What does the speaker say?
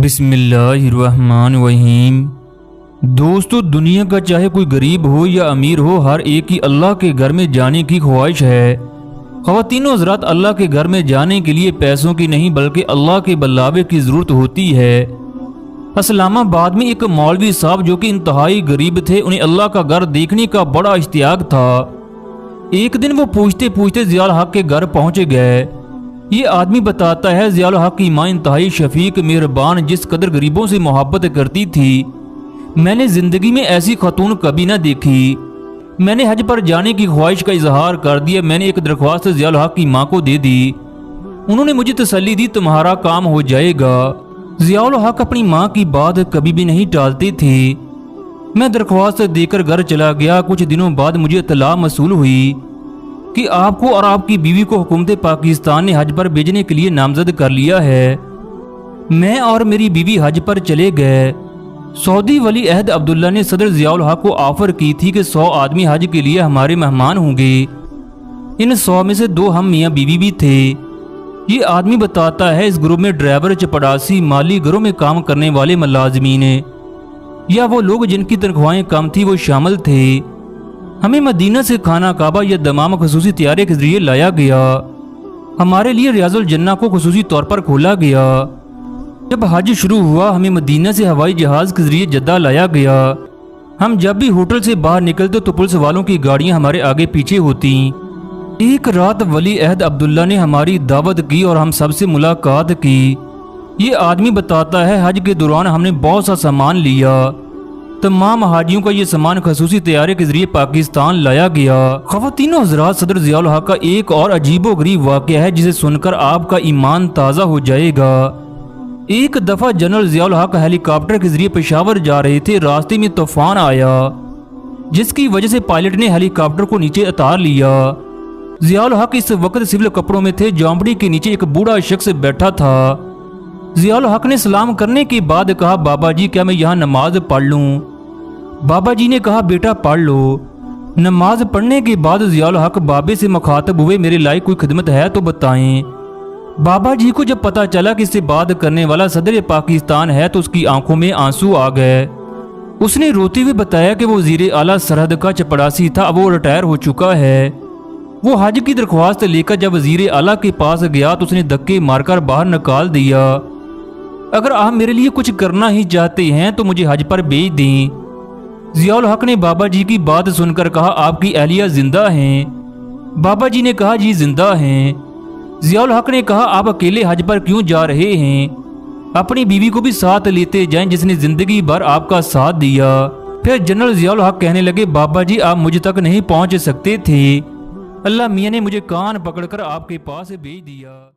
بسم اللہ الرحمن الرحیم۔ دوستو، دنیا کا چاہے کوئی غریب ہو یا امیر ہو، ہر ایک کی اللہ کے گھر میں جانے کی خواہش ہے۔ خواتین و حضرات، اللہ کے گھر میں جانے کے لیے پیسوں کی نہیں بلکہ اللہ کے بلاوے کی ضرورت ہوتی ہے۔ اسلام آباد میں ایک مولوی صاحب جو کہ انتہائی غریب تھے، انہیں اللہ کا گھر دیکھنے کا بڑا اشتیاق تھا۔ ایک دن وہ پوچھتے پوچھتے ضیاء الحق کے گھر پہنچ گئے۔ یہ آدمی بتاتا ہے ضیاء الحق کی ماں انتہائی شفیق مہربان، جس قدر غریبوں سے محبت کرتی تھی، میں نے زندگی میں ایسی خاتون کبھی نہ دیکھی۔ میں نے حج پر جانے کی خواہش کا اظہار کر دیا۔ میں نے ایک درخواست ضیاء الحق کی ماں کو دے دی۔ انہوں نے مجھے تسلی دی، تمہارا کام ہو جائے گا۔ ضیاء الحق اپنی ماں کی بات کبھی بھی نہیں ٹالتے تھے۔ میں درخواست دے کر گھر چلا گیا۔ کچھ دنوں بعد مجھے اطلاع موصول ہوئی کہ آپ کو اور آپ کی بیوی کو حکومت پاکستان نے حج پر بھیجنے کے لیے نامزد کر لیا ہے۔ میں اور میری بیوی حج پر چلے گئے۔ سعودی ولی عہد عبداللہ نے صدر ضیاء الحق کو آفر کی تھی کہ 100 آدمی حج کے لیے ہمارے مہمان ہوں گے۔ ان 100 میں سے 2 ہم میاں بیوی بھی تھے۔ یہ آدمی بتاتا ہے اس گروپ میں ڈرائیور، چپڑاسی، مالی گھروں میں کام کرنے والے ملازمین یا وہ لوگ جن کی تنخواہیں کم تھی وہ شامل تھے۔ ہمیں مدینہ سے خانہ کعبہ یا دمام خصوصی طیارے کے ذریعے لایا گیا۔ ہمارے لیے ریاض الجنہ کو خصوصی طور پر کھولا گیا۔ جب حج شروع ہوا، ہمیں مدینہ سے ہوائی جہاز کے ذریعے جدہ لایا گیا۔ ہم جب بھی ہوٹل سے باہر نکلتے تو پولیس والوں کی گاڑیاں ہمارے آگے پیچھے ہوتیں۔ ایک رات ولی عہد عبداللہ نے ہماری دعوت کی اور ہم سب سے ملاقات کی۔ یہ آدمی بتاتا ہے حج کے دوران ہم نے بہت سا سامان لیا۔ تمام حاجیوں کا یہ سامان خصوصی طیارے کے ذریعے پاکستان لایا گیا۔ خواتین و حضرات، صدر ضیاء الحق کا ایک اور عجیب و غریب واقعہ ہے جسے سن کر آپ کا ایمان تازہ ہو جائے گا۔ ایک دفعہ جنرل ضیاء الحق ہیلی کاپٹر کے ذریعے پشاور جا رہے تھے۔ راستے میں طوفان آیا جس کی وجہ سے پائلٹ نے ہیلی کاپٹر کو نیچے اتار لیا۔ ضیاء الحق اس وقت سول کپڑوں میں تھے۔ جھونپڑی کے نیچے ایک بوڑھا شخص بیٹھا تھا۔ ضیاء الحق نے سلام کرنے کے بعد کہا، بابا جی کیا میں یہاں نماز پڑھ لوں؟ بابا جی نے کہا، بیٹا پڑھ لو۔ نماز پڑھنے کے بعد ضیاء الحق بابے سے مخاطب ہوئے، میرے لائق کوئی خدمت ہے تو بتائیں۔ بابا جی کو جب پتا چلا کہ اس سے بات کرنے والا صدر پاکستان ہے تو اس کی آنکھوں میں آنسو آ گئے۔ اس نے روتے ہوئے بتایا کہ وہ وزیر اعلیٰ سرحد کا چپڑاسی تھا، اب وہ ریٹائر ہو چکا ہے۔ وہ حج کی درخواست لے کر جب وزیر اعلیٰ کے پاس گیا تو اس نے دھکے مار کر باہر نکال دیا۔ اگر آپ میرے لیے کچھ کرنا ہی چاہتے ہیں تو مجھے حج پر بھیج دیں۔ ضیاء الحق نے بابا جی کی بات سن کر کہا، آپ کی اہلیہ زندہ ہیں؟ بابا جی نے کہا، جی زندہ ہیں۔ ضیاء الحق نے کہا، آپ اکیلے حج پر کیوں جا رہے ہیں؟ اپنی بیوی کو بھی ساتھ لیتے جائیں جس نے زندگی بھر آپ کا ساتھ دیا۔ پھر جنرل ضیاء الحق کہنے لگے، بابا جی آپ مجھ تک نہیں پہنچ سکتے تھے، اللہ میاں نے مجھے کان پکڑ کر آپ کے پاس بھیج دیا۔